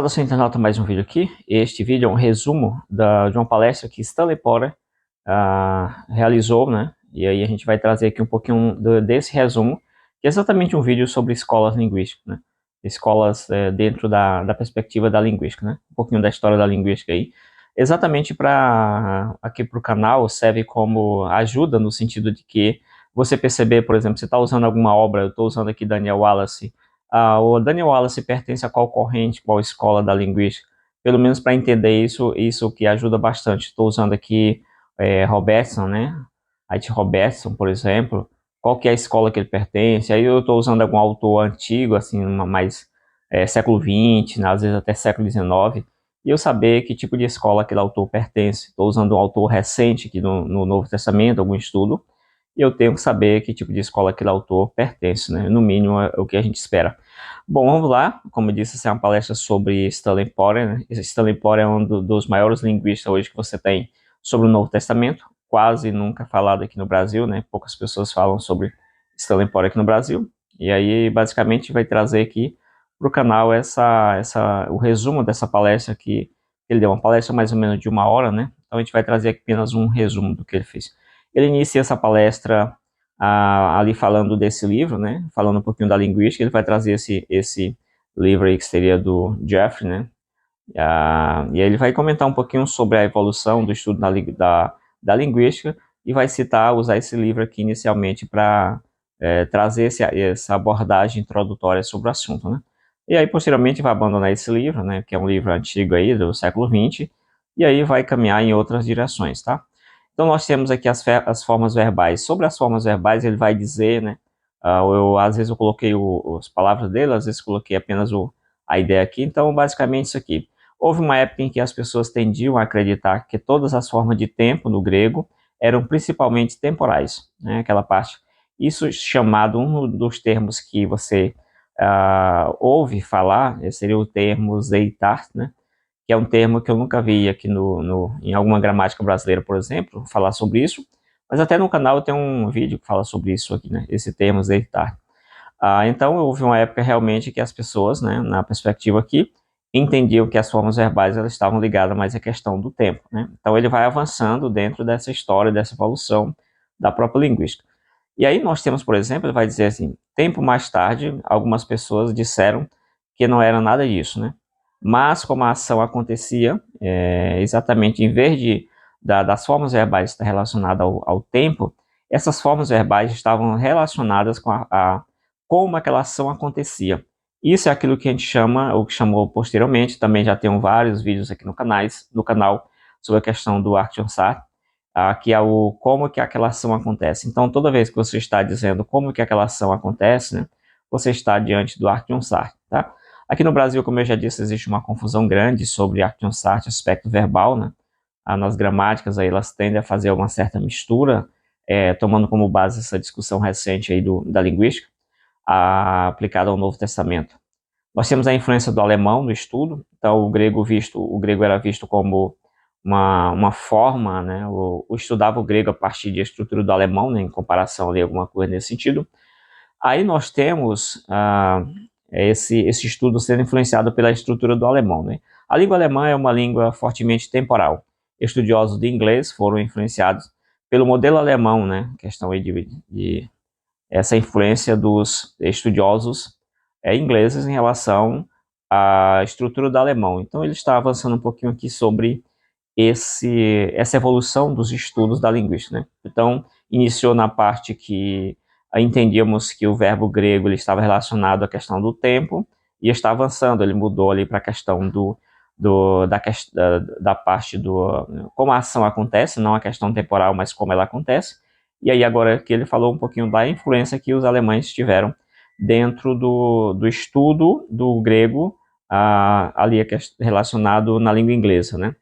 Saudação internauta, mais um vídeo aqui. Este vídeo é um resumo de uma palestra que Stanley Porter realizou, né? E aí a gente vai trazer aqui um pouquinho desse resumo, que é exatamente um vídeo sobre escolas linguísticas, né? Escolas dentro da perspectiva da linguística, né? Um pouquinho da história da linguística aí. Exatamente aqui para o canal serve como ajuda no sentido de que você perceber, por exemplo, você está usando alguma obra, eu estou usando aqui Daniel Wallace. O Daniel Wallace pertence a qual corrente, qual escola da linguística? Pelo menos para entender isso que ajuda bastante. Estou usando aqui Robertson, né? It Robertson, por exemplo. Qual que é a escola que ele pertence? Aí eu estou usando algum autor antigo, assim, mais século XX, né? Às vezes até século XIX, e eu saber que tipo de escola aquele autor pertence. Estou usando um autor recente aqui no Novo Testamento, algum estudo, e eu tenho que saber que tipo de escola aquele autor pertence, né? No mínimo é o que a gente espera. Bom, vamos lá. Como eu disse, essa é uma palestra sobre Stanley Porter, né? Stanley Porter é um dos maiores linguistas hoje que você tem sobre o Novo Testamento, quase nunca falado aqui no Brasil, né? Poucas pessoas falam sobre Stanley Porter aqui no Brasil. E aí, basicamente, vai trazer aqui para o canal o resumo dessa palestra que ele deu. Uma palestra mais ou menos de 1 hora, né? Então a gente vai trazer apenas um resumo do que ele fez. Ele inicia essa palestra ali falando desse livro, né? Falando um pouquinho da linguística. Ele vai trazer esse livro aí que seria do Jeffrey, né? E aí ele vai comentar um pouquinho sobre a evolução do estudo da linguística e vai usar esse livro aqui inicialmente para trazer essa abordagem introdutória sobre o assunto, né? E aí, posteriormente, vai abandonar esse livro, né? Que é um livro antigo aí, do século XX, e aí vai caminhar em outras direções, tá? Então, nós temos aqui as formas verbais. Sobre as formas verbais, ele vai dizer, né? Às vezes eu coloquei as palavras dele, às vezes coloquei apenas a ideia aqui. Então, basicamente isso aqui. Houve uma época em que as pessoas tendiam a acreditar que todas as formas de tempo no grego eram principalmente temporais, né? Aquela parte. Isso chamado, um dos termos que você ouve falar, seria o termo zeitar, né? Que é um termo que eu nunca vi aqui em alguma gramática brasileira, por exemplo, falar sobre isso, mas até no canal eu tenho um vídeo que fala sobre isso aqui, né, esse termo zeitar. Então houve uma época realmente que as pessoas, né, na perspectiva aqui, entendiam que as formas verbais elas estavam ligadas mais à questão do tempo, né? Então ele vai avançando dentro dessa história, dessa evolução da própria linguística. E aí nós temos, por exemplo, ele vai dizer assim, tempo mais tarde, algumas pessoas disseram que não era nada disso, né? Mas como a ação acontecia, exatamente em vez das formas verbais estar relacionadas ao tempo, essas formas verbais estavam relacionadas com como aquela ação acontecia. Isso é aquilo que a gente chama, ou que chamou posteriormente, também já tenho vários vídeos aqui no canal sobre a questão do Action Sart, que é o como que aquela ação acontece. Então, toda vez que você está dizendo como que aquela ação acontece, né, você está diante do Action Sart, tá? Aqui no Brasil, como eu já disse, existe uma confusão grande sobre Action Sart, aspecto verbal, né? Nas gramáticas, aí, elas tendem a fazer uma certa mistura, tomando como base essa discussão recente aí da linguística, aplicada ao Novo Testamento. Nós temos a influência do alemão no estudo, então o grego era visto como uma forma, né? Eu estudava o grego a partir da estrutura do alemão, né? Em comparação ali, alguma coisa nesse sentido. Aí nós temos esse estudo sendo influenciado pela estrutura do alemão, né? A língua alemã é uma língua fortemente temporal. Estudiosos de inglês foram influenciados pelo modelo alemão, né? Questão aí de essa influência dos estudiosos ingleses em relação à estrutura do alemão. Então ele está avançando um pouquinho aqui sobre essa evolução dos estudos da linguística, né? Então iniciou na parte que entendíamos que o verbo grego ele estava relacionado à questão do tempo e está avançando, ele mudou ali para a questão da parte do como a ação acontece, não a questão temporal, mas como ela acontece. E aí agora que ele falou um pouquinho da influência que os alemães tiveram dentro do estudo do grego ali relacionado na língua inglesa, né?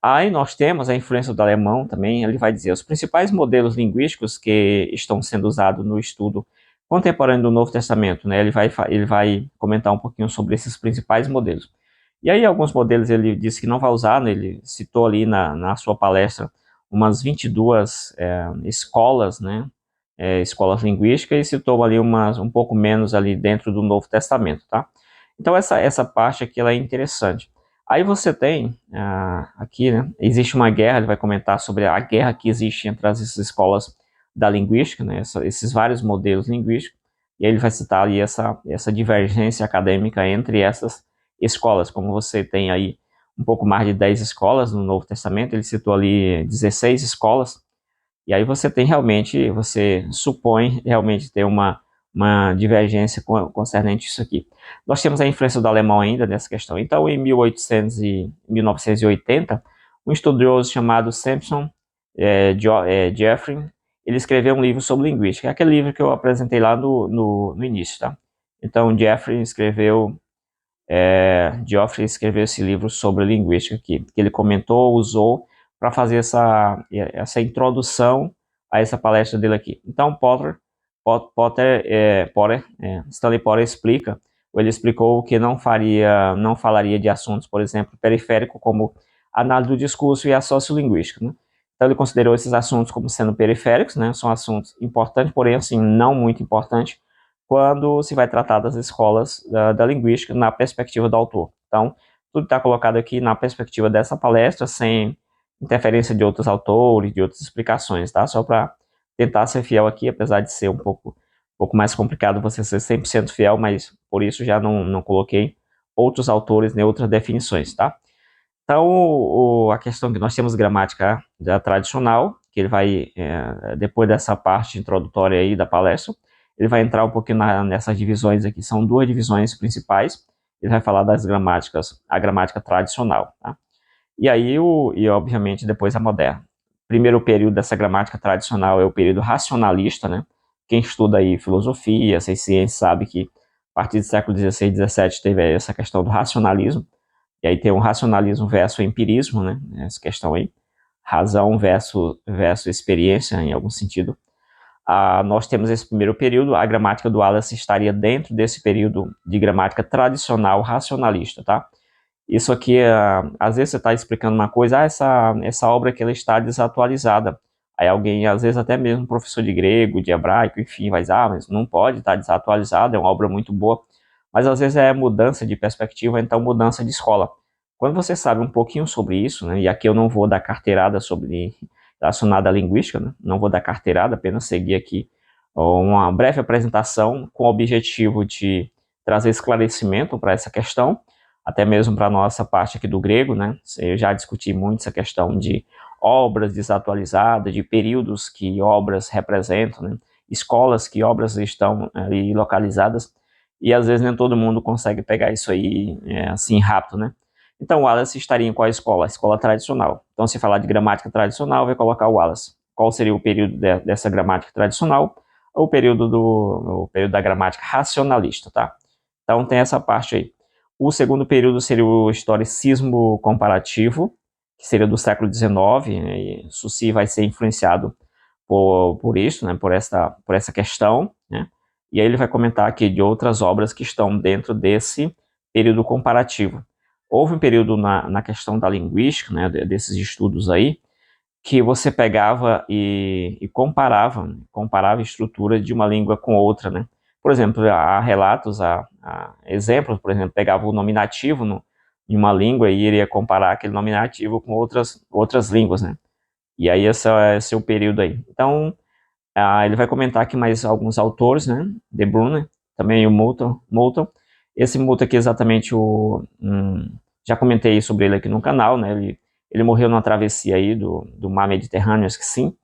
Aí nós temos a influência do alemão também, ele vai dizer, os principais modelos linguísticos que estão sendo usados no estudo contemporâneo do Novo Testamento, né? Ele vai comentar um pouquinho sobre esses principais modelos. E aí alguns modelos ele disse que não vai usar, né? Ele citou ali na sua palestra umas 22 escolas, né? Escolas linguísticas, e citou ali um pouco menos ali dentro do Novo Testamento, tá? Então essa parte aqui ela é interessante. Aí você tem aqui, né, existe uma guerra, ele vai comentar sobre a guerra que existe entre as escolas da linguística, né, esses vários modelos linguísticos, e aí ele vai citar ali essa divergência acadêmica entre essas escolas, como você tem aí um pouco mais de 10 escolas no Novo Testamento, ele citou ali 16 escolas, e aí você tem realmente, você supõe realmente ter uma divergência concernente isso aqui. Nós temos a influência do alemão ainda nessa questão. Então, em 1800 e 1980, um estudioso chamado Sampson Jeffrey, ele escreveu um livro sobre linguística. É aquele livro que eu apresentei lá no início, tá? Então, Geoffrey escreveu esse livro sobre linguística aqui, que ele comentou, usou para fazer essa introdução a essa palestra dele aqui. Então, Stanley Porter explica, ou ele explicou que não falaria de assuntos, por exemplo, periféricos como análise do discurso e a sociolinguística, né? Então, ele considerou esses assuntos como sendo periféricos, né? São assuntos importantes, porém, assim, não muito importantes, quando se vai tratar das escolas da linguística na perspectiva do autor. Então, tudo está colocado aqui na perspectiva dessa palestra, sem interferência de outros autores, de outras explicações, tá? Só para tentar ser fiel aqui, apesar de ser um pouco mais complicado você ser 100% fiel, mas por isso já não coloquei outros autores nem outras definições, tá? Então, a questão que nós temos gramática tradicional, que ele vai, depois dessa parte introdutória aí da palestra, ele vai entrar um pouquinho nessas divisões aqui, são duas divisões principais, ele vai falar das gramáticas, a gramática tradicional, tá? E aí, obviamente, depois a moderna. Primeiro período dessa gramática tradicional é o período racionalista, né? Quem estuda aí filosofia, ciência, sabe que a partir do século XVI e XVII teve essa questão do racionalismo, e aí tem um racionalismo versus empirismo, né? Essa questão aí, razão versus experiência, em algum sentido. Nós temos esse primeiro período, a gramática do Wallace estaria dentro desse período de gramática tradicional racionalista, tá? Isso aqui, às vezes você está explicando uma coisa, essa obra que ela está desatualizada. Aí alguém, às vezes até mesmo professor de grego, de hebraico, enfim, vai dizer, mas não pode estar desatualizada, é uma obra muito boa. Mas às vezes é mudança de perspectiva, então mudança de escola. Quando você sabe um pouquinho sobre isso, né, e aqui eu não vou dar carteirada sobre relacionada à linguística, né, não vou dar carteirada, apenas seguir aqui uma breve apresentação com o objetivo de trazer esclarecimento para essa questão, até mesmo para a nossa parte aqui do grego, né? Eu já discuti muito essa questão de obras desatualizadas, de períodos que obras representam, né? Escolas que obras estão ali localizadas, e às vezes nem todo mundo consegue pegar isso aí assim rápido, né? Então, o Wallace estaria em qual escola? A escola tradicional. Então, se falar de gramática tradicional, vai colocar o Wallace. Qual seria o período dessa gramática tradicional? O período da gramática racionalista, tá? Então, tem essa parte aí. O segundo período seria o historicismo comparativo, que seria do século XIX, e Saussure vai ser influenciado por isso, né, por essa questão, né, e aí ele vai comentar aqui de outras obras que estão dentro desse período comparativo. Houve um período na questão da linguística, né, desses estudos aí, que você pegava e comparava a estrutura de uma língua com outra, né? Por exemplo, há relatos, há exemplos, por exemplo, pegava o nominativo em uma língua e iria comparar aquele nominativo com outras línguas, né? E aí esse é o período aí. Então, ele vai comentar aqui mais alguns autores, né? De Bruyne, também o Moulton. Esse Moulton aqui é exatamente já comentei sobre ele aqui no canal, né? Ele morreu numa travessia aí do mar Mediterrâneo, acho que sim.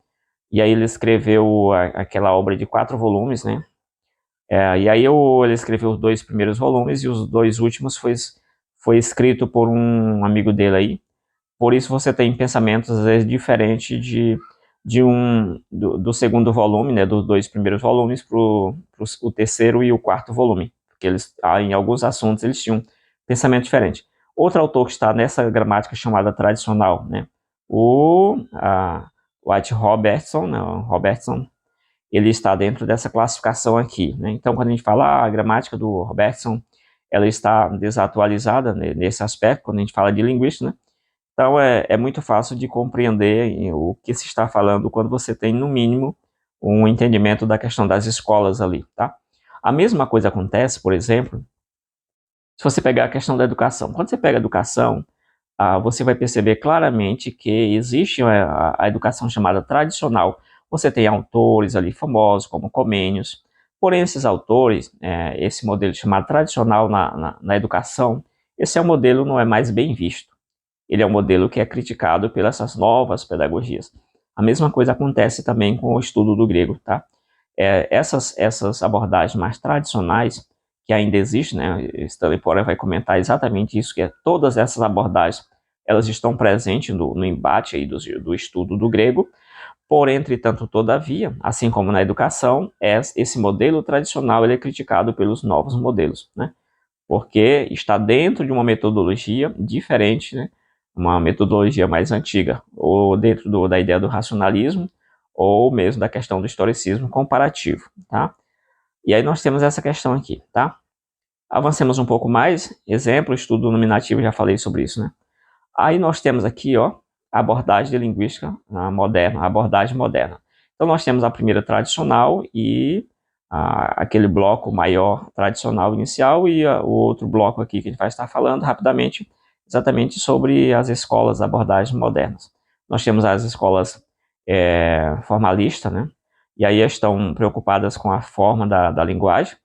E aí ele escreveu aquela obra de 4 volumes, né? E aí ele escreveu os 2 primeiros volumes e os 2 últimos foi escrito por um amigo dele aí. Por isso você tem pensamentos às vezes diferentes do segundo volume, né? Dos 2 primeiros volumes para o terceiro e o quarto volume, porque eles em alguns assuntos eles tinham pensamento diferente. Outro autor que está nessa gramática chamada tradicional, né? O White Robertson, né? Robertson, ele está dentro dessa classificação aqui, né? Então, quando a gente fala a gramática do Robertson, ela está desatualizada, né, nesse aspecto, quando a gente fala de linguística, né? Então, é muito fácil de compreender o que se está falando quando você tem, no mínimo, um entendimento da questão das escolas ali, tá? A mesma coisa acontece, por exemplo, se você pegar a questão da educação, quando você pega a educação, você vai perceber claramente que existe a educação chamada tradicional. Você tem autores ali famosos, como Comênios, porém esses autores, esse modelo chamado tradicional na educação, esse é um modelo não é mais bem visto. Ele é um modelo que é criticado pelas novas pedagogias. A mesma coisa acontece também com o estudo do grego, tá? Essas abordagens mais tradicionais, que ainda existem, né? Stanley Porter vai comentar exatamente isso, que todas essas abordagens, elas estão presentes no embate aí do estudo do grego, porém, entretanto, todavia, assim como na educação, esse modelo tradicional ele é criticado pelos novos modelos, né? Porque está dentro de uma metodologia diferente, né? Uma metodologia mais antiga, ou dentro da ideia do racionalismo, ou mesmo da questão do historicismo comparativo, tá? E aí nós temos essa questão aqui, tá? Avancemos um pouco mais, exemplo, estudo nominativo, já falei sobre isso, né? Aí nós temos aqui, ó, a abordagem de linguística moderna, a abordagem moderna. Então nós temos a primeira tradicional e aquele bloco maior tradicional inicial e o outro bloco aqui que a gente vai estar falando rapidamente, exatamente sobre as escolas, abordagens modernas. Nós temos as escolas formalistas, né? E aí estão preocupadas com a forma da linguagem.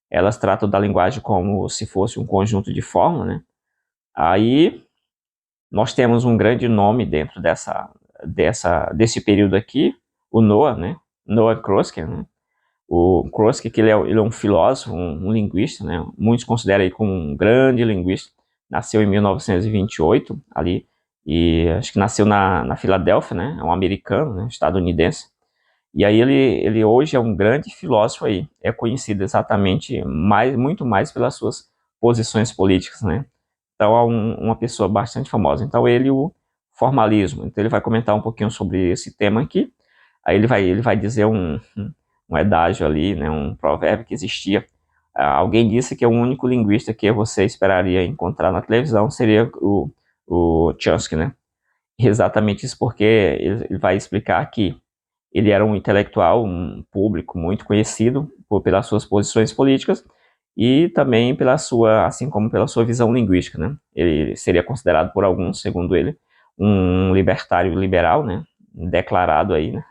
Elas tratam da linguagem como se fosse um conjunto de formas, né? Aí nós temos um grande nome dentro desse período aqui, o Noah, né? Noah Chomsky, né? O Chomsky, que ele é um filósofo, um linguista, né? Muitos consideram ele como um grande linguista. Nasceu em 1928, ali, e acho que nasceu na Filadélfia, né? É um americano, né? Estadunidense. E aí ele hoje é um grande filósofo aí. É conhecido exatamente muito mais pelas suas posições políticas, né? Então é uma pessoa bastante famosa. Então ele o formalismo. Então ele vai comentar um pouquinho sobre esse tema aqui. Aí ele vai dizer um adágio ali, né, um provérbio que existia. Alguém disse que o único linguista que você esperaria encontrar na televisão seria o Chomsky, né? Exatamente isso porque ele vai explicar que ele era um intelectual, um público muito conhecido pelas suas posições políticas e também assim como pela sua visão linguística, né? Ele seria considerado por alguns, segundo ele, um libertário liberal, né? Declarado aí, né?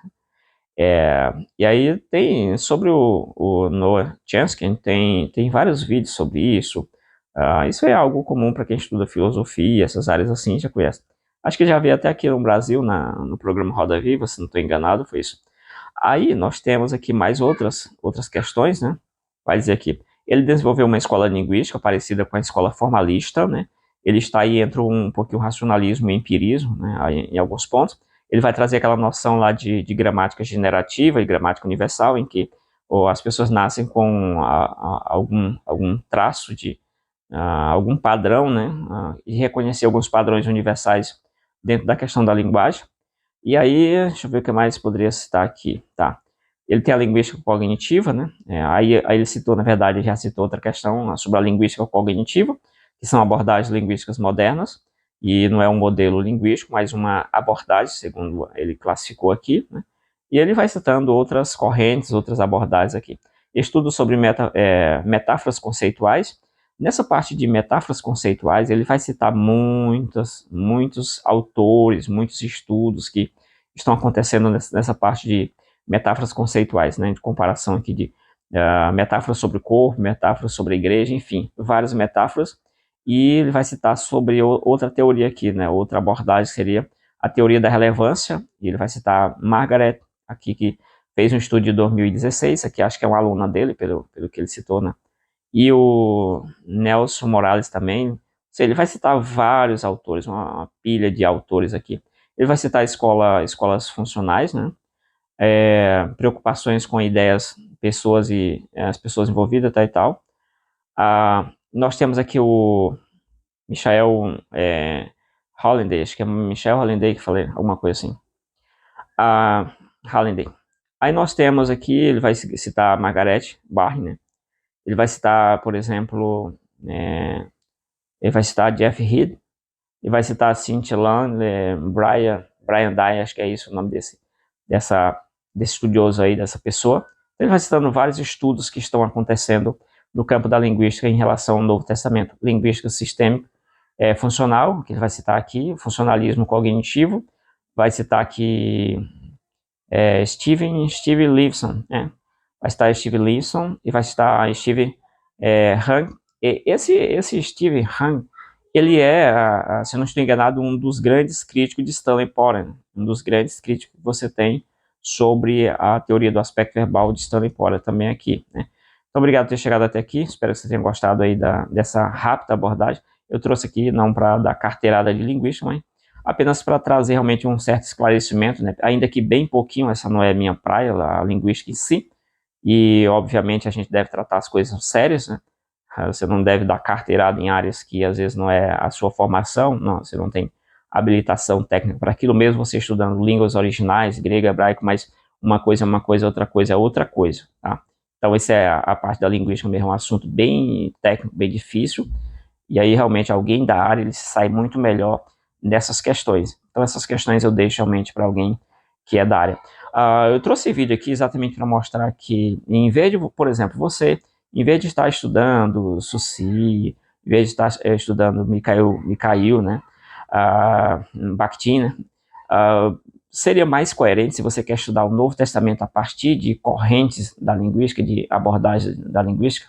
E aí tem sobre o Noah Chomsky, tem vários vídeos sobre isso. Isso é algo comum para quem estuda filosofia, essas áreas assim, já conhece. Acho que já vi até aqui no Brasil, no programa Roda Viva, se não estou enganado, foi isso. Aí nós temos aqui mais outras questões, né? Vai dizer aqui, ele desenvolveu uma escola linguística parecida com a escola formalista, né? Ele está aí entre um pouquinho racionalismo e empirismo, né? Aí, em alguns pontos. Ele vai trazer aquela noção lá de gramática generativa e gramática universal, em que as pessoas nascem com algum traço de algum padrão, né? E reconhecer alguns padrões universais dentro da questão da linguagem. E aí, deixa eu ver o que mais poderia citar aqui, tá? Ele tem a linguística cognitiva, né? Aí ele citou, na verdade, já citou outra questão sobre a linguística cognitiva, que são abordagens linguísticas modernas, e não é um modelo linguístico, mas uma abordagem, segundo ele classificou aqui, né? E ele vai citando outras correntes, outras abordagens aqui. Estudo sobre metáforas conceituais. Nessa parte de metáforas conceituais, ele vai citar muitos autores, muitos estudos que estão acontecendo nessa parte de metáforas conceituais, né, de comparação aqui de metáforas sobre o corpo, metáforas sobre a igreja, enfim, várias metáforas, e ele vai citar sobre outra teoria aqui, né, outra abordagem seria a teoria da relevância, e ele vai citar Margaret, aqui que fez um estudo de 2016, aqui acho que é uma aluna dele, pelo que ele citou, né, e o Nelson Morales também. Ele vai citar vários autores, uma pilha de autores aqui. Ele vai citar escolas funcionais, né? Preocupações com ideias, pessoas e as pessoas envolvidas, tá, e tal. Nós temos aqui o Michael Holliday, acho que é Michel Holliday que falei, alguma coisa assim. Holliday. Aí nós temos aqui, ele vai citar Margaret Barry, né? Ele vai citar, por exemplo, ele vai citar Jeff Heath, ele vai citar Cynthia Land, Brian Dye, acho que é isso o nome desse estudioso aí, dessa pessoa. Ele vai citando vários estudos que estão acontecendo no campo da linguística em relação ao Novo Testamento. Linguística sistêmica funcional, que ele vai citar aqui, funcionalismo cognitivo, vai citar aqui Steve Leaveson, né? Vai citar Steve Leaveson e vai citar Steve Hang. Esse Steve Hang, ele se eu não estou enganado, um dos grandes críticos de Stanley Porter, um dos grandes críticos que você tem sobre a teoria do aspecto verbal de Stanley Porter também aqui, né? Então, obrigado por ter chegado até aqui, espero que você tenha gostado aí dessa rápida abordagem. Eu trouxe aqui não para dar carteirada de linguística, mas apenas para trazer realmente um certo esclarecimento, né? Ainda que bem pouquinho, essa não é minha praia, a linguística em si, e obviamente a gente deve tratar as coisas sérias, né? Você não deve dar carteirada em áreas que às vezes não é a sua formação, não, você não tem habilitação técnica para aquilo, mesmo você estudando línguas originais, grego, hebraico, mas uma coisa é uma coisa, outra coisa é outra coisa, tá? Então essa é a parte da linguística mesmo, um assunto bem técnico, bem difícil, e aí realmente alguém da área ele sai muito melhor nessas questões. Então essas questões eu deixo realmente para alguém que é da área. Eu trouxe esse vídeo aqui exatamente para mostrar que, em vez de, por exemplo, você, em vez de estar estudando Susi, em vez de estar estudando Mikhail, né, Bakhtin, né, seria mais coerente, se você quer estudar o Novo Testamento a partir de correntes da linguística, de abordagem da linguística,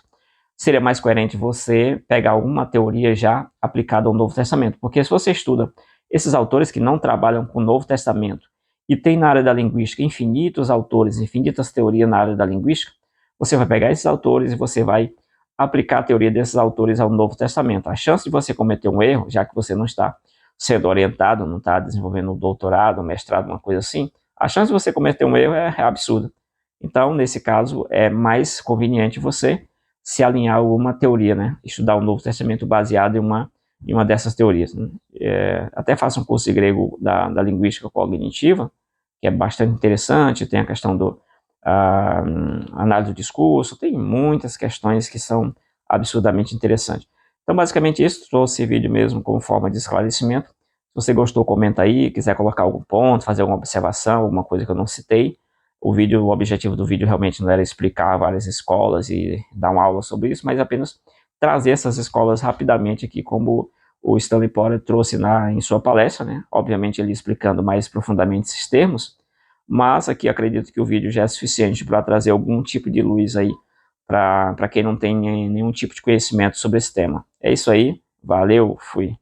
seria mais coerente você pegar uma teoria já aplicada ao Novo Testamento. Porque se você estuda esses autores que não trabalham com o Novo Testamento e tem na área da linguística infinitos autores, infinitas teorias na área da linguística, você vai pegar esses autores e você vai aplicar a teoria desses autores ao Novo Testamento. A chance de você cometer um erro, já que você não está sendo orientado, não está desenvolvendo um doutorado, um mestrado, uma coisa assim, a chance de você cometer um erro é absurda. Então, nesse caso, é mais conveniente você se alinhar a uma teoria, né? Estudar o Novo Testamento baseado em uma dessas teorias, né? Até faça um curso de grego da linguística cognitiva, que é bastante interessante, tem a questão do análise do discurso, tem muitas questões que são absurdamente interessantes. Então, basicamente isso, trouxe esse vídeo mesmo como forma de esclarecimento. Se você gostou, comenta aí, quiser colocar algum ponto, fazer alguma observação, alguma coisa que eu não citei. O objetivo do vídeo realmente não era explicar várias escolas e dar uma aula sobre isso, mas apenas trazer essas escolas rapidamente aqui, como o Stanley Porter trouxe em sua palestra, né? Obviamente ele explicando mais profundamente esses termos, mas aqui acredito que o vídeo já é suficiente para trazer algum tipo de luz aí para quem não tem nenhum tipo de conhecimento sobre esse tema. É isso aí, valeu, fui.